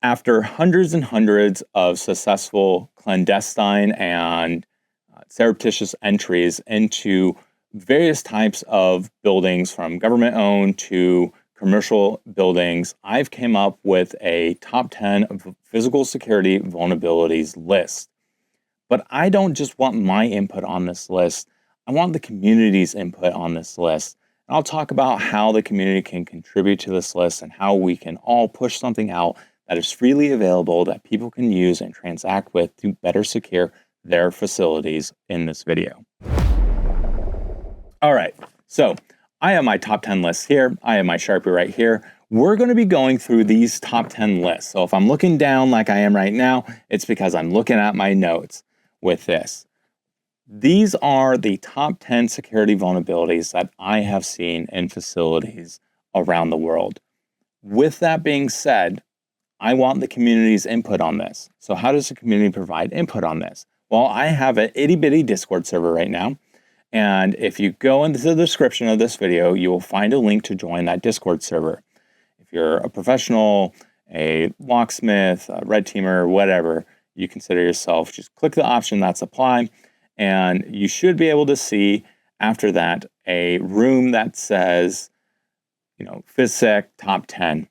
After hundreds and hundreds of successful clandestine and surreptitious entries into various types of buildings, from government-owned to commercial buildings, I've came up with a top 10 of physical security vulnerabilities list. But I don't just want my input on this list. I want the community's input on this list. And I'll talk about how the community can contribute to this list and how we can all push something out that is freely available that people can use and transact with to better secure their facilities in this video. All right, so I have my top 10 lists here. I have my Sharpie right here. We're going to be going through these top 10 lists. So if I'm looking down like I am right now, it's because I'm looking at my notes with this. These are the top 10 security vulnerabilities that I have seen in facilities around the world. With that being said, I want the community's input on this. So how does the community provide input on this? Well, I have an itty bitty Discord server right now. And if you go into the description of this video, you will find a link to join that Discord server. If you're a professional, a locksmith, a red teamer, whatever you consider yourself, just click the option that's apply. And you should be able to see after that a room that says, PhysSec top 10.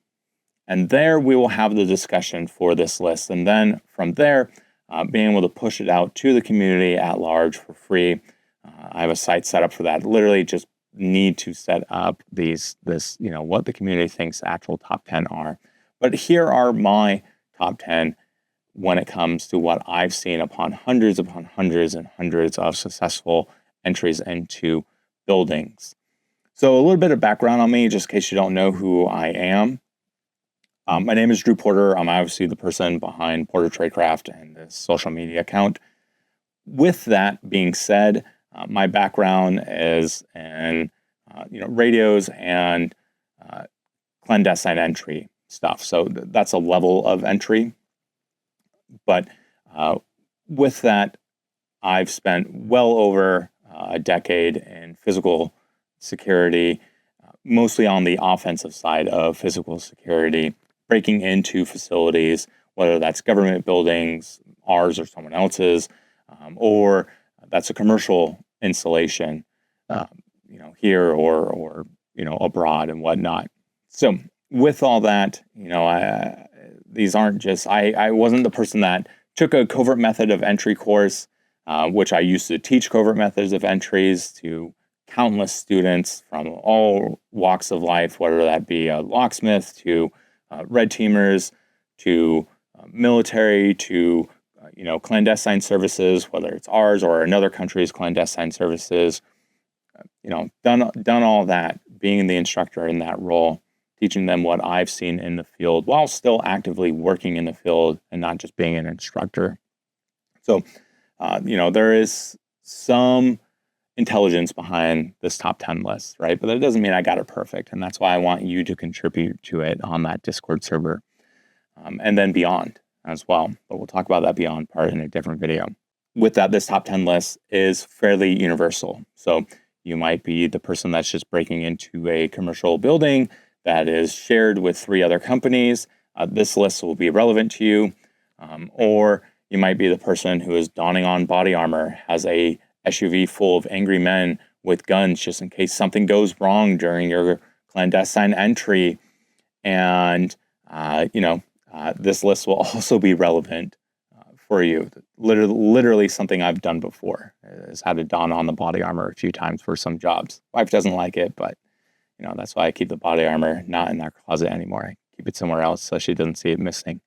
And there we will have the discussion for this list. And then from there, being able to push it out to the community at large for free. I have a site set up for that. Literally just need to set up what the community thinks the actual top 10 are. But here are my top 10 when it comes to what I've seen upon hundreds and hundreds of successful entries into buildings. So a little bit of background on me, just in case you don't know who I am. My name is Drew Porter. I'm obviously the person behind Porter Tradecraft and this social media account. With that being said, my background is in radios and clandestine entry stuff. So that's a level of entry. But with that, I've spent well over a decade in physical security, mostly on the offensive side of physical security, breaking into facilities, whether that's government buildings, ours or someone else's, or that's a commercial installation, here or abroad and whatnot. So with all that, these aren't just, I wasn't the person that took a covert method of entry course, which I used to teach covert methods of entries to countless students from all walks of life, whether that be a locksmith to red teamers to military to clandestine services, whether it's ours or another country's clandestine services. Done all that, being the instructor in that role, teaching them what I've seen in the field while still actively working in the field and not just being an instructor. So, there is some intelligence behind this top 10 list, right? But that doesn't mean I got it perfect. And that's why I want you to contribute to it on that Discord server and then beyond as well. But we'll talk about that beyond part in a different video. With that, this top 10 list is fairly universal. So you might be the person that's just breaking into a commercial building that is shared with 3 other companies. This list will be relevant to you. Or you might be the person who is donning on body armor, has a SUV full of angry men with guns just in case something goes wrong during your clandestine entry. And, this list will also be relevant for you. Literally something I've done before is had to don on the body armor a few times for some jobs. Wife doesn't like it, but that's why I keep the body armor not in that closet anymore. I keep it somewhere else so she doesn't see it missing.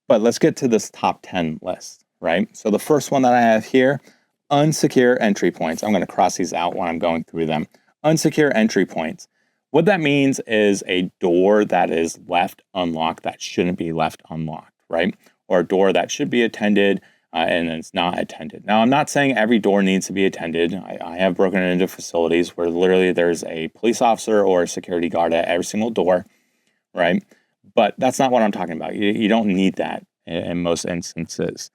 But let's get to this top 10 list, right? So the first one that I have here, unsecure entry points. I'm going to cross these out when I'm going through them. Unsecure entry points. What that means is a door that is left unlocked that shouldn't be left unlocked, right? Or a door that should be attended and it's not attended. Now, I'm not saying every door needs to be attended. I have broken into facilities where literally there's a police officer or a security guard at every single door, right? But that's not what I'm talking about. You don't need that in most instances.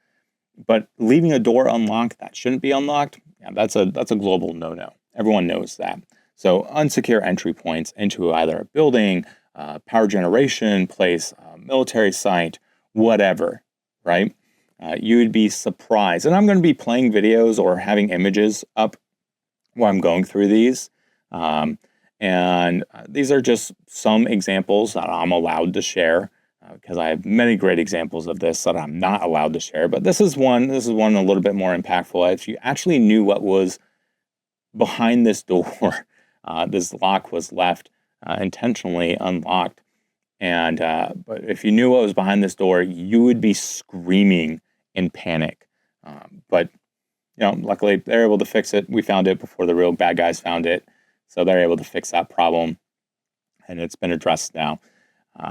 But leaving a door unlocked that shouldn't be unlocked, that's a global no-no. Everyone knows that. So unsecure entry points into either a building, power generation place, military site, whatever, right? You would be surprised. And I'm going to be playing videos or having images up while I'm going through these. And these are just some examples that I'm allowed to share because I have many great examples of this that I'm not allowed to share. But this is one a little bit more impactful. If you actually knew what was behind this door, this lock was left intentionally unlocked. And but if you knew what was behind this door, you would be screaming in panic. But luckily they're able to fix it. We found it before the real bad guys found it, so they're able to fix that problem, and it's been addressed now.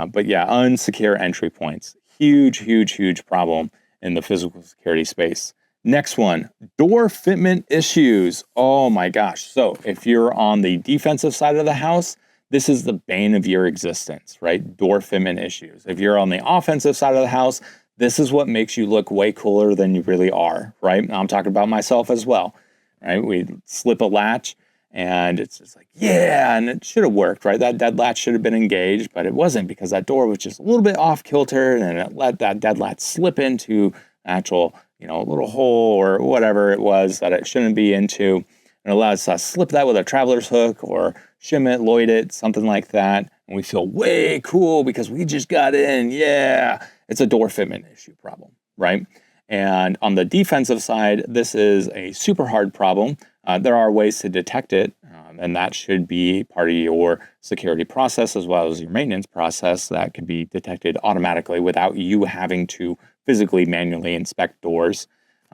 But yeah, unsecure entry points, huge problem in the physical security space. Next one, door fitment issues. Oh my gosh! So if you're on the defensive side of the house, this is the bane of your existence, right? Door fitment issues. If you're on the offensive side of the house, this is what makes you look way cooler than you really are, right? I'm talking about myself as well, right? We slip a latch and it's just like, yeah, and it should have worked, right? That dead latch should have been engaged, but it wasn't because that door was just a little bit off kilter and it let that dead latch slip into actual, little hole or whatever it was that it shouldn't be into. And allows us to slip that with a traveler's hook or shim it, Lloyd it, something like that. And we feel way cool because we just got in. Yeah, it's a door fitment issue problem, right? And on the defensive side, this is a super hard problem. There are ways to detect it, and that should be part of your security process as well as your maintenance process. That can be detected automatically without you having to physically manually inspect doors.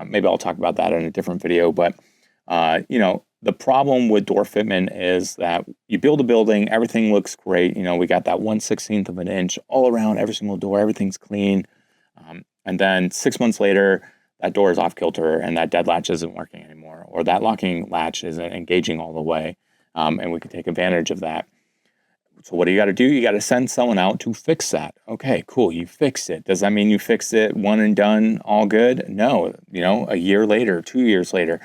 Maybe I'll talk about that in a different video, but the problem with door fitment is that you build a building, everything looks great. We got that 1/16 of an inch all around every single door, everything's clean. And then 6 months later, that door is off kilter and that dead latch isn't working anymore, or that locking latch isn't engaging all the way. And we can take advantage of that. So what do you got to do? You got to send someone out to fix that. Okay, cool. You fixed it. Does that mean you fixed it one and done, all good? No, a year later, 2 years later,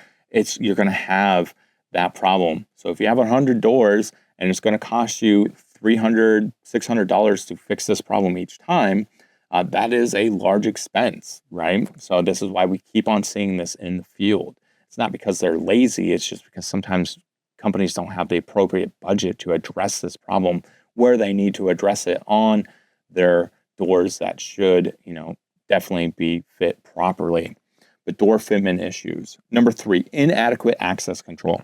you're going to have that problem. So if you have 100 doors and it's going to cost you $300, $600 to fix this problem each time, that is a large expense, right? So this is why we keep on seeing this in the field. It's not because they're lazy. It's just because sometimes companies don't have the appropriate budget to address this problem where they need to address it on their doors that should, definitely be fit properly. But door fitment issues. Number 3, inadequate access control.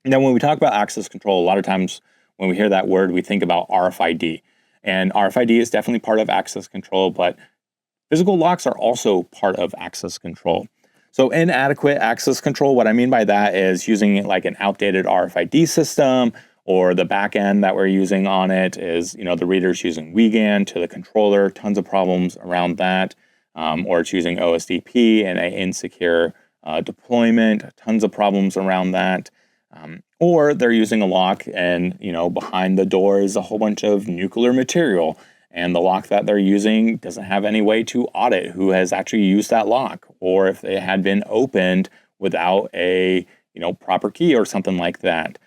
Now, when we talk about access control, a lot of times when we hear that word, we think about RFID. And RFID is definitely part of access control, but physical locks are also part of access control. So inadequate access control, what I mean by that is using like an outdated RFID system, or the back end that we're using on it is, the reader's using WeGAN to the controller, tons of problems around that. Or it's using OSDP and an insecure deployment, tons of problems around that. Or they're using a lock and, behind the door is a whole bunch of nuclear material. And the lock that they're using doesn't have any way to audit who has actually used that lock, or if it had been opened without a, proper key or something like that.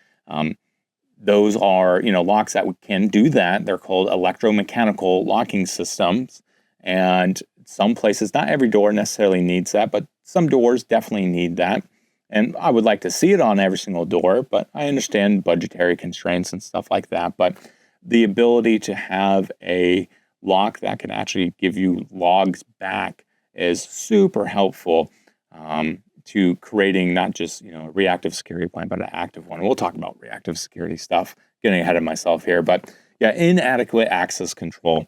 Those are, locks that can do that. They're called electromechanical locking systems. And some places, not every door necessarily needs that, but some doors definitely need that. And I would like to see it on every single door, but I understand budgetary constraints and stuff like that. But the ability to have a lock that can actually give you logs back is super helpful to creating not just a reactive security plan, but an active one. We'll talk about reactive security stuff, getting ahead of myself here. But yeah, inadequate access control.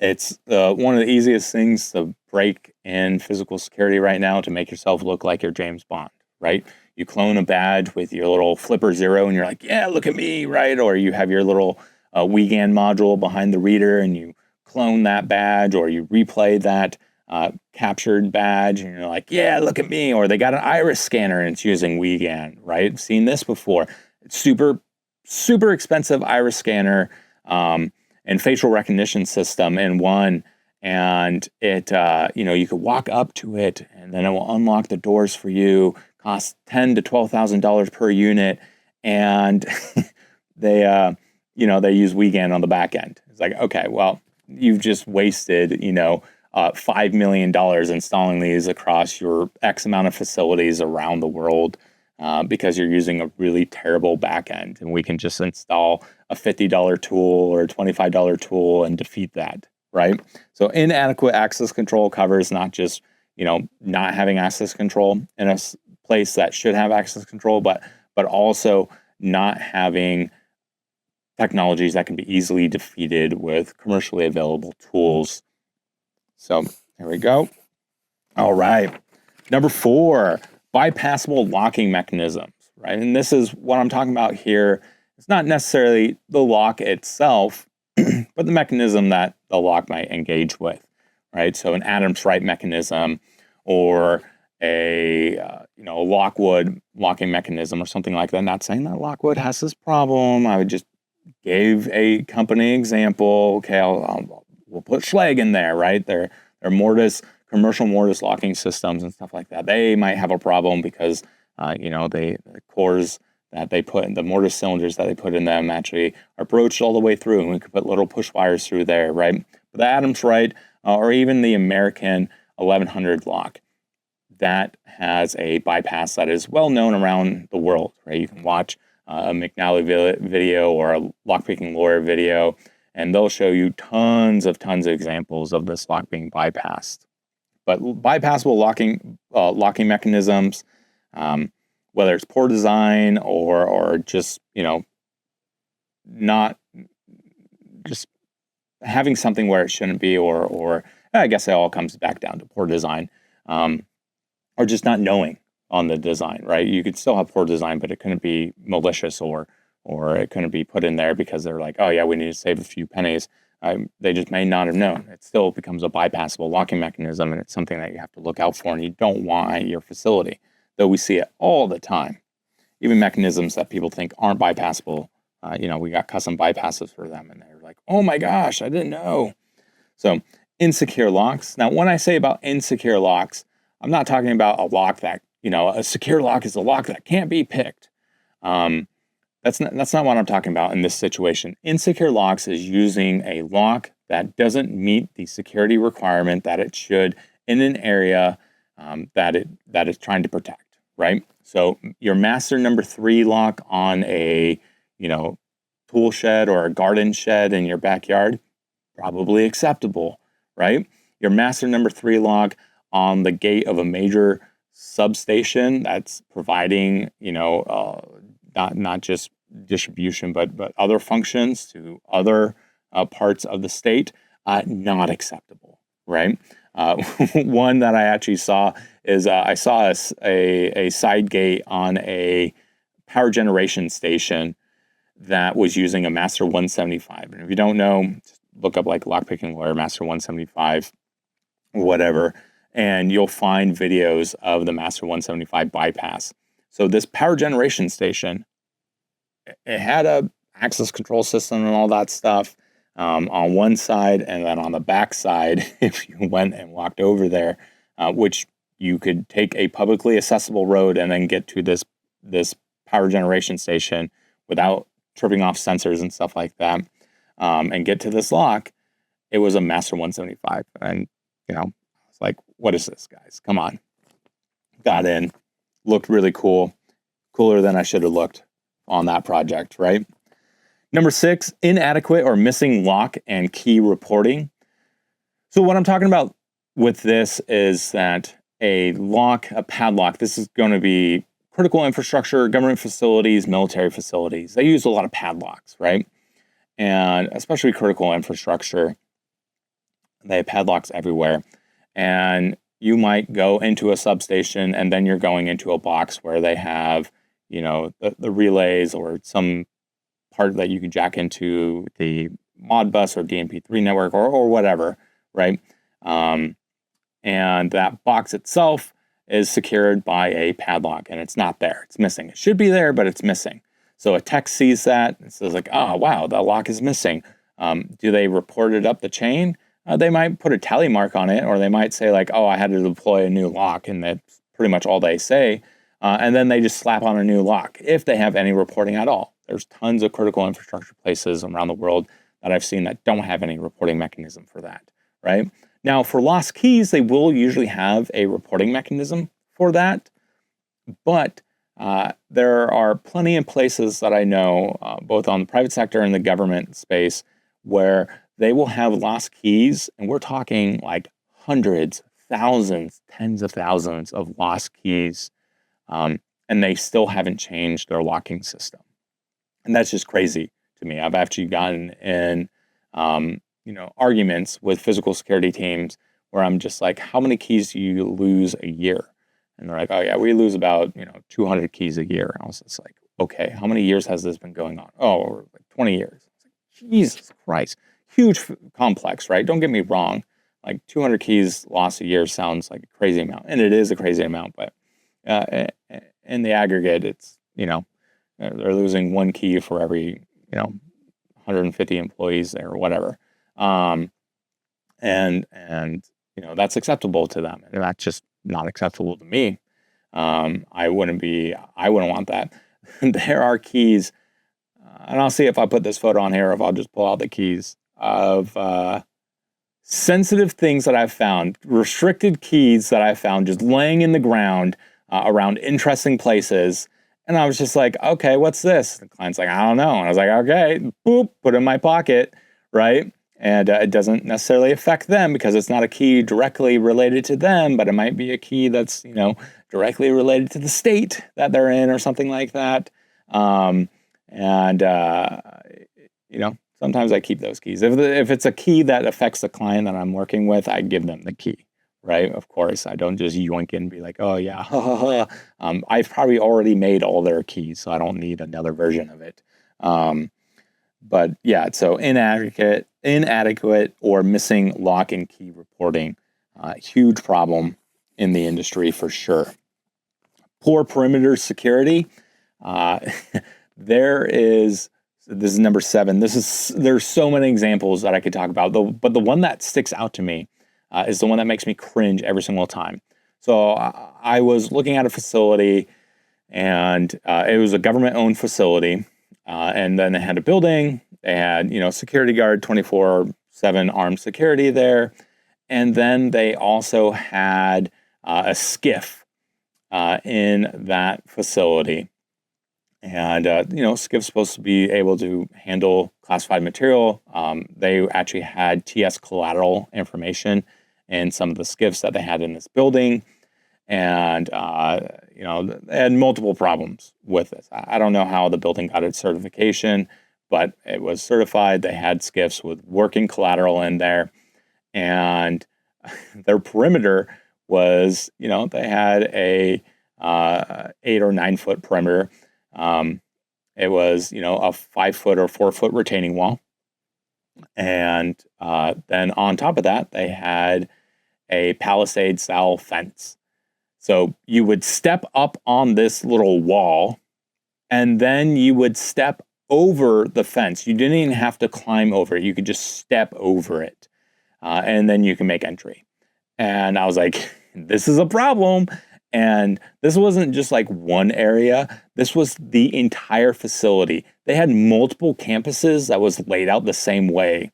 It's one of the easiest things to break in physical security right now to make yourself look like you're James Bond, right? You clone a badge with your little flipper 0 and you're like, yeah, look at me, right? Or you have your little WeGAN module behind the reader and you clone that badge, or you replay that captured badge and you're like, yeah, look at me. Or they got an iris scanner and it's using WeGAN, right? I've seen this before. It's super expensive iris scanner and facial recognition system in one. And it, you could walk up to it and then it will unlock the doors for you, cost $10,000 to $12,000 per unit. And they use WeGAN on the back end. It's like, okay, well, you've just wasted, $5 million installing these across your X amount of facilities around the world because you're using a really terrible backend. And we can just install a $50 tool or a $25 tool and defeat that, right? So inadequate access control covers not just, not having access control in a place that should have access control, but also not having technologies that can be easily defeated with commercially available tools. So there we go. All right. Number 4, bypassable locking mechanisms, right? And this is what I'm talking about here. It's not necessarily the lock itself, but the mechanism that the lock might engage with, right? So an Adams Wright mechanism or a Lockwood locking mechanism or something like that. Not saying that Lockwood has this problem. I would just gave a company example. Okay, we'll put Schlage in there, right? They're commercial mortise locking systems and stuff like that. They might have a problem because the cores that they put in the mortise cylinders that they put in them actually are broached all the way through, and we could put little push wires through there, right? But the Adams Wright or even the American 1100 lock, that has a bypass that is well known around the world, right? You can watch a McNally video or a lockpicking lawyer video, and they'll show you tons of examples of this lock being bypassed. But bypassable locking mechanisms, whether it's poor design or just not just having something where it shouldn't be, or I guess it all comes back down to poor design, or just not knowing on the design, right? You could still have poor design, but it couldn't be malicious or it couldn't be put in there because they're like, oh yeah, we need to save a few pennies. They just may not have known. It still becomes a bypassable locking mechanism, and it's something that you have to look out for and you don't want at your facility, though we see it all the time. Even mechanisms that people think aren't bypassable, we got custom bypasses for them, and they're like, oh my gosh, I didn't know. So insecure locks. Now, when I say about insecure locks, I'm not talking about a lock that, a secure lock is a lock that can't be picked. That's not what I'm talking about in this situation. Insecure locks is using a lock that doesn't meet the security requirement that it should in an area that it's trying to protect, right? So your master number 3 lock on a, tool shed or a garden shed in your backyard, probably acceptable, right? Your master number 3 lock on the gate of a major substation that's providing, not just distribution, but other functions to other parts of the state, not acceptable, right? One that I actually saw is I saw a side gate on a power generation station that was using a Master 175. And if you don't know, just look up like lockpicking lawyer, Master 175, or whatever, and you'll find videos of the Master 175 bypass. So this power generation station, it had a access control system and all that stuff on one side, and then on the back side, if you went and walked over there, which you could take a publicly accessible road and then get to this power generation station without tripping off sensors and stuff like that, and get to this lock. It was a Master 175, and I was like, what is this, guys? Come on. Got in, looked really cool, cooler than I should have looked on that project, right? Number 6, inadequate or missing lock and key reporting. So what I'm talking about with this is that a padlock, this is going to be critical infrastructure, government facilities, military facilities. They use a lot of padlocks, right? And especially critical infrastructure, they have padlocks everywhere. And you might go into a substation and then you're going into a box where they have, the relays or some part that you can jack into the Modbus or DMP3 network or whatever, right? And that box itself is secured by a padlock, and it's not there. It's missing. It should be there, but it's missing. So a tech sees that and says like, oh, wow, that lock is missing. Do they report it up the chain? They might put a tally mark on it, or they might say like, oh, I had to deploy a new lock, and that's pretty much all they say. And then they just slap on a new lock if they have any reporting at all. There's tons of critical infrastructure places around the world that I've seen that don't have any reporting mechanism for that, right? Now, for lost keys, they will usually have a reporting mechanism for that, but there are plenty of places that I know, both on the private sector and the government space, where they will have lost keys, and we're talking like hundreds, thousands, tens of thousands of lost keys, and they still haven't changed their locking system. And that's just crazy to me. I've actually gotten in, arguments with physical security teams where I'm just like, how many keys do you lose a year? And they're like, oh yeah, we lose about 200 keys a year. And I was just like, okay, how many years has this been going on? Oh, like 20 years. Like, Jesus Christ, huge complex, right? Don't get me wrong. Like 200 keys lost a year sounds like a crazy amount, and it is a crazy amount. But in the aggregate, it's they're losing one key for every 150 employees there or whatever, and that's acceptable to them, and that's just not acceptable to me. I wouldn't want that. There are keys, and I'll see if I put this photo on here, or if I'll just pull out the keys of sensitive things that I've found, restricted keys that I've found just laying in the ground around interesting places. And I was just like, okay, what's this? The client's like, I don't know. And I was like, okay, boop, put it in my pocket, right? And it doesn't necessarily affect them because it's not a key directly related to them, but it might be a key that's, directly related to the state that they're in or something like that. Sometimes I keep those keys. If it's a key that affects the client that I'm working with, I give them the key. Right, of course, I don't just yoink it and be like, oh yeah, ha, ha, ha. I've probably already made all their keys, so I don't need another version of it. But yeah, so inadequate or missing lock and key reporting, huge problem in the industry for sure. Poor perimeter security. This is number 7. There's so many examples that I could talk about, but the one that sticks out to me is the one that makes me cringe every single time. So I was looking at a facility, and it was a government-owned facility, and then they had a building. They had, security guard, 24/7 armed security there, and then they also had a skiff in that facility. And, SCIF's supposed to be able to handle classified material. They actually had TS collateral information in some of the SCIFs that they had in this building. And, they had multiple problems with this. I don't know how the building got its certification, but it was certified. They had SCIFs with working collateral in there. And their perimeter was, they had a 8 or 9 foot perimeter. It was, a 5 foot or 4 foot retaining wall. And then on top of that, they had a palisade style fence. So you would step up on this little wall, and then you would step over the fence. You didn't even have to climb over it. You could just step over it. And then you can make entry. And I was like, this is a problem. And this wasn't just like one area. This was the entire facility. They had multiple campuses that was laid out the same way.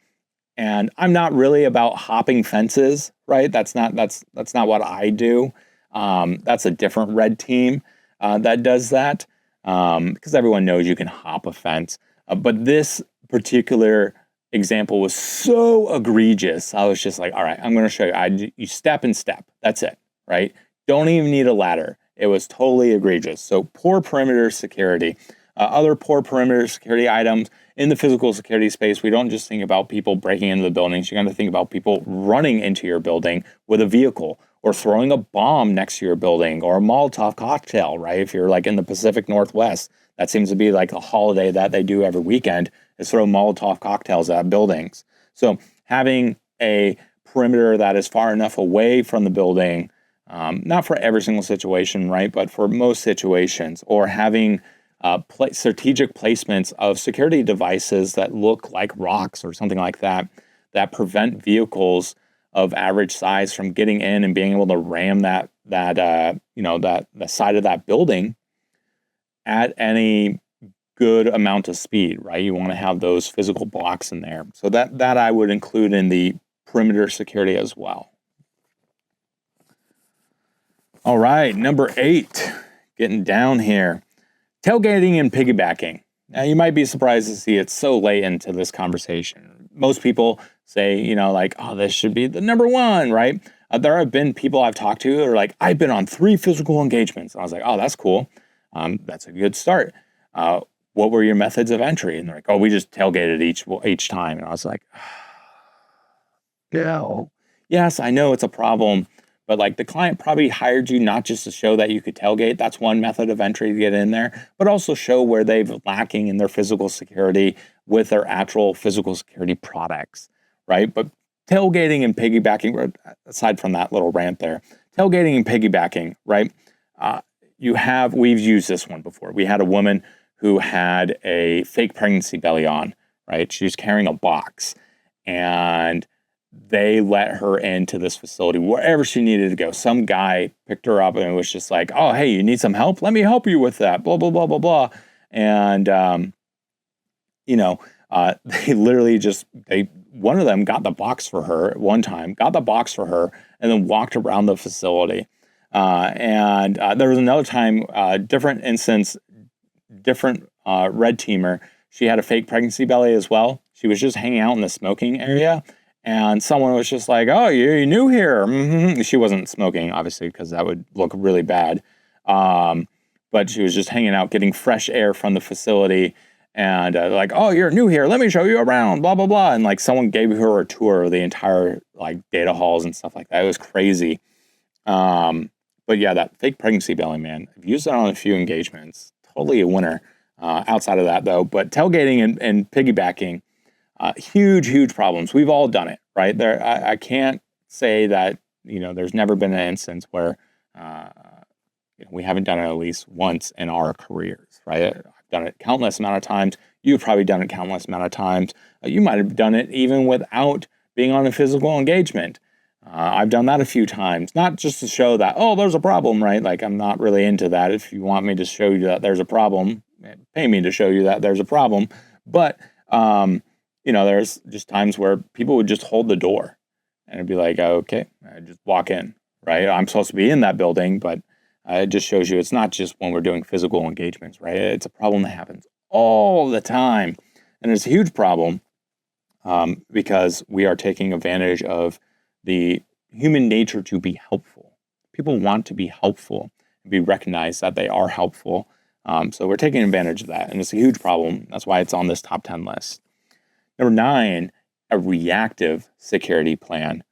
And I'm not really about hopping fences, right? That's not what I do. That's a different red team that does that, because everyone knows you can hop a fence. But this particular example was so egregious. I was just like, all right, I'm going to show you. You step and step. That's it, right? Don't even need a ladder. It was totally egregious. So poor perimeter security. Other poor perimeter security items in the physical security space, we don't just think about people breaking into the buildings. You got to think about people running into your building with a vehicle, or throwing a bomb next to your building, or a Molotov cocktail, right? If you're like in the Pacific Northwest, that seems to be like a holiday that they do every weekend, is throw Molotov cocktails at buildings. So having a perimeter that is far enough away from the building, not for every single situation, right? But for most situations, or having strategic placements of security devices that look like rocks or something like that, that prevent vehicles of average size from getting in and being able to ram the side of that building at any good amount of speed, right? You want to have those physical blocks in there. So that I would include in the perimeter security as well. All right, number 8, getting down here. Tailgating and piggybacking. Now, you might be surprised to see it's so late into this conversation. Most people say, you know, like, oh, this should be the number 1, right? There have been people I've talked to that are like, I've been on 3 physical engagements. And I was like, oh, that's cool. That's a good start. What were your methods of entry? And they're like, oh, we just tailgated each time. And I was like, yeah, yes, I know it's a problem. But like the client probably hired you not just to show that you could tailgate, that's one method of entry to get in there, but also show where they've lacking in their physical security with their actual physical security products, right? But tailgating and piggybacking, aside from that little rant there, tailgating and piggybacking, right? We've used this one before. We had a woman who had a fake pregnancy belly on, right? She was carrying a box, and they let her into this facility wherever she needed to go. Some guy picked her up and was just like, oh, hey, you need some help? Let me help you with that, blah, blah, blah, blah, blah. And, they literally one of them got the box for her at one time, and then walked around the facility. And there was another time, different instance, different red teamer. She had a fake pregnancy belly as well. She was just hanging out in the smoking area. And someone was just like, oh, you're new here. Mm-hmm. She wasn't smoking, obviously, because that would look really bad. But she was just hanging out, getting fresh air from the facility. And like, oh, you're new here. Let me show you around, blah, blah, blah. And like someone gave her a tour of the entire like data halls and stuff like that. It was crazy. But yeah, that fake pregnancy belly, man, I've used it on a few engagements. Totally a winner outside of that, though. But tailgating and piggybacking, huge problems. We've all done it, right? I can't say that, there's never been an instance where we haven't done it at least once in our careers, right? I've done it countless amount of times. You've probably done it countless amount of times. You might have done it even without being on a physical engagement. I've done that a few times, not just to show that, oh, there's a problem, right? Like, I'm not really into that. If you want me to show you that there's a problem, pay me to show you that there's a problem. But, there's just times where people would just hold the door and it'd be like, oh, okay, I just walk in, right? I'm supposed to be in that building, but it just shows you it's not just when we're doing physical engagements, right? It's a problem that happens all the time. And it's a huge problem because we are taking advantage of the human nature to be helpful. People want to be helpful and be recognized that they are helpful. So we're taking advantage of that. And it's a huge problem. That's why it's on this top 10 list. Number 9, a reactive security plan.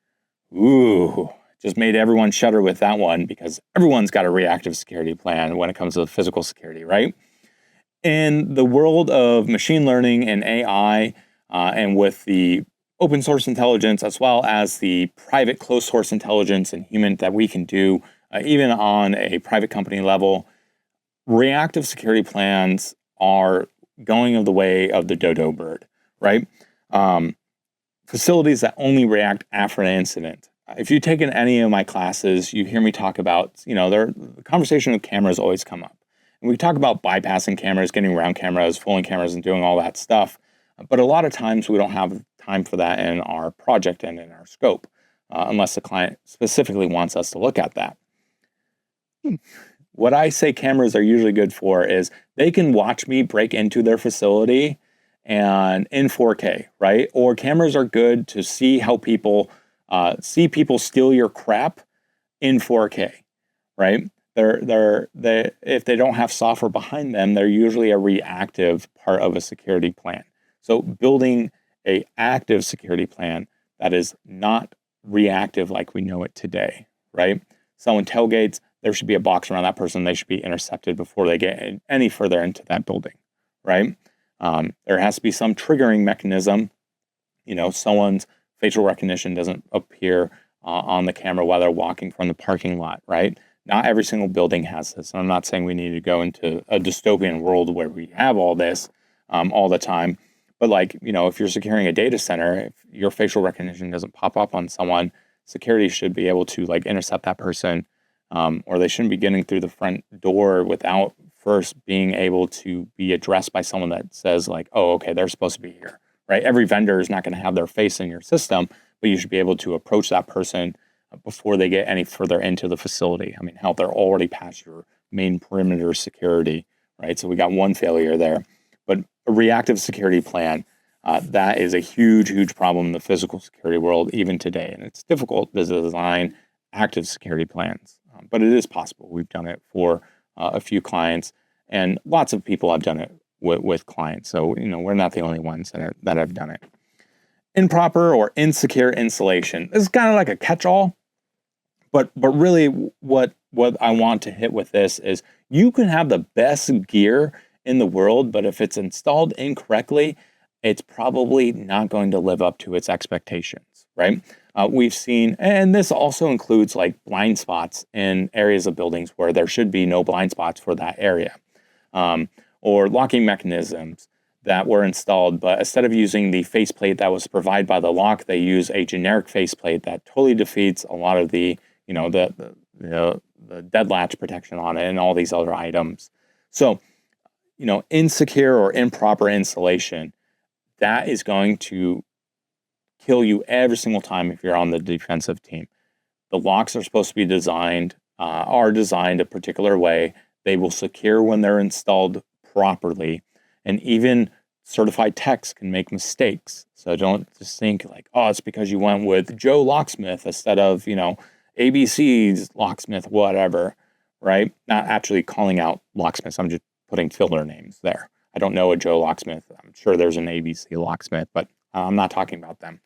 Ooh, just made everyone shudder with that one because everyone's got a reactive security plan when it comes to physical security, right? In the world of machine learning and AI, and with the open source intelligence as well as the private closed source intelligence and human that we can do, even on a private company level, reactive security plans are going of the way of the dodo bird, right? Facilities that only react after an incident. If you've taken any of my classes, you hear me talk about, the conversation with cameras always come up. And we talk about bypassing cameras, getting around cameras, fooling cameras, and doing all that stuff. But a lot of times we don't have time for that in our project and in our scope, unless the client specifically wants us to look at that. What I say cameras are usually good for is they can watch me break into their facility and in 4K, right? Or cameras are good to see how people steal your crap in 4K, right? If they don't have software behind them, they're usually a reactive part of a security plan. So building an active security plan that is not reactive like we know it today, right? Someone tailgates, there should be a box around that person. They should be intercepted before they get any further into that building, right? There has to be some triggering mechanism. Someone's facial recognition doesn't appear on the camera while they're walking from the parking lot, right? Not every single building has this. And I'm not saying we need to go into a dystopian world where we have all this all the time. But if you're securing a data center, if your facial recognition doesn't pop up on someone, security should be able to intercept that person, or they shouldn't be getting through the front door without first being able to be addressed by someone that says like, oh, okay, they're supposed to be here, right? Every vendor is not going to have their face in your system, but you should be able to approach that person before they get any further into the facility. I mean, hell, they're already past your main perimeter security, right? So we got one failure there. But a reactive security plan, that is a huge, huge problem in the physical security world even today. And it's difficult to design active security plans, but it is possible. We've done it for a few clients, and lots of people have done it with clients. So, we're not the only ones that have done it. Improper or insecure installation. This is kind of like a catch-all, but really what I want to hit with this is you can have the best gear in the world, but if it's installed incorrectly, it's probably not going to live up to its expectations, right? We've seen, and this also includes like blind spots in areas of buildings where there should be no blind spots for that area, or locking mechanisms that were installed, but instead of using the faceplate that was provided by the lock, they use a generic faceplate that totally defeats a lot of the dead latch protection on it and all these other items. So, insecure or improper installation, that is going to kill you every single time if you're on the defensive team. The locks are supposed to be designed a particular way. They will secure when they're installed properly. And even certified techs can make mistakes. So don't just think like, oh, it's because you went with Joe Locksmith instead of, ABC's locksmith, whatever, right? Not actually calling out locksmiths. I'm just putting filler names there. I don't know a Joe Locksmith. I'm sure there's an ABC locksmith, but I'm not talking about them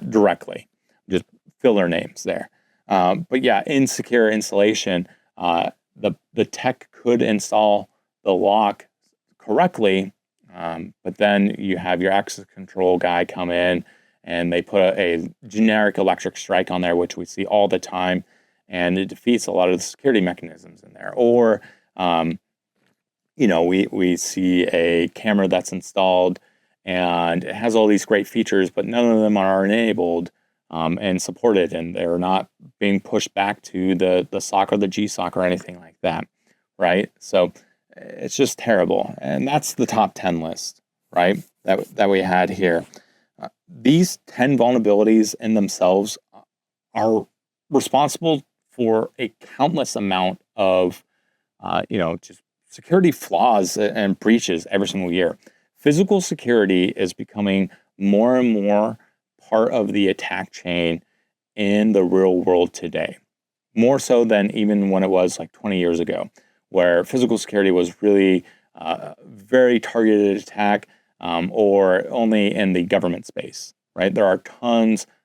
directly. Just filler names there. But yeah, insecure installation. The tech could install the lock correctly, but then you have your access control guy come in and they put a generic electric strike on there, which we see all the time, and it defeats a lot of the security mechanisms in there. Or we see a camera that's installed and it has all these great features, but none of them are enabled and supported, and they're not being pushed back to the SOC or the GSOC or anything like that, right? So it's just terrible. And that's the top 10 list, right, that we had here. These 10 vulnerabilities in themselves are responsible for a countless amount of, just security flaws and breaches every single year. Physical security is becoming more and more part of the attack chain in the real world today, more so than even when it was like 20 years ago, where physical security was really very targeted attack, or only in the government space, right? There are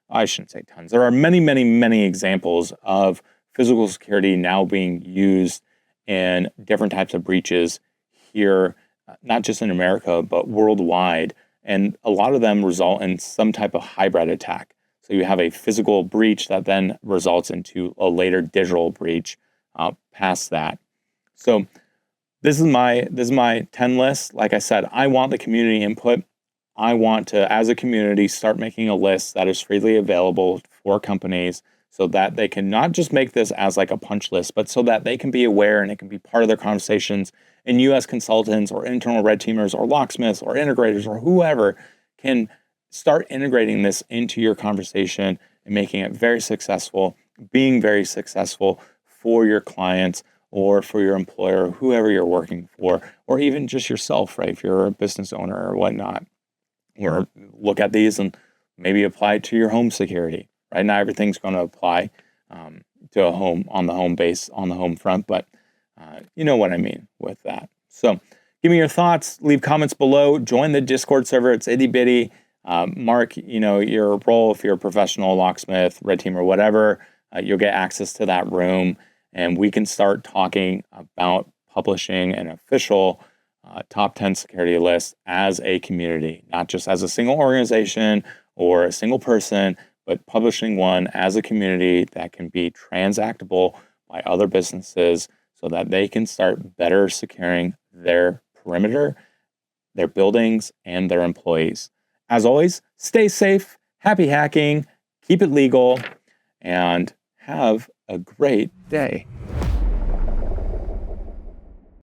I shouldn't say tons, there are many, many, many examples of physical security now being used in different types of breaches here, not just in America, but worldwide. And a lot of them result in some type of hybrid attack. So you have a physical breach that then results into a later digital breach past that. So this is my 10 list. Like I said, I want the community input. I want to, as a community, start making a list that is freely available for companies so that they can not just make this as like a punch list, but so that they can be aware and it can be part of their conversations. And you as consultants or internal red teamers or locksmiths or integrators or whoever can start integrating this into your conversation and making it very successful, being very successful for your clients or for your employer, whoever you're working for, or even just yourself, right? If you're a business owner or whatnot, or look at these and maybe apply it to your home security. Right now, everything's going to apply to a home on the home base, on the home front, but you know what I mean with that. So give me your thoughts, leave comments below, join the Discord server. It's itty bitty. Mark, your role, if you're a professional locksmith, red team or whatever, you'll get access to that room and we can start talking about publishing an official top 10 security list as a community, not just as a single organization or a single person, but publishing one as a community that can be transactable by other businesses so that they can start better securing their perimeter, their buildings, and their employees. As always, stay safe, happy hacking, keep it legal, and have a great day.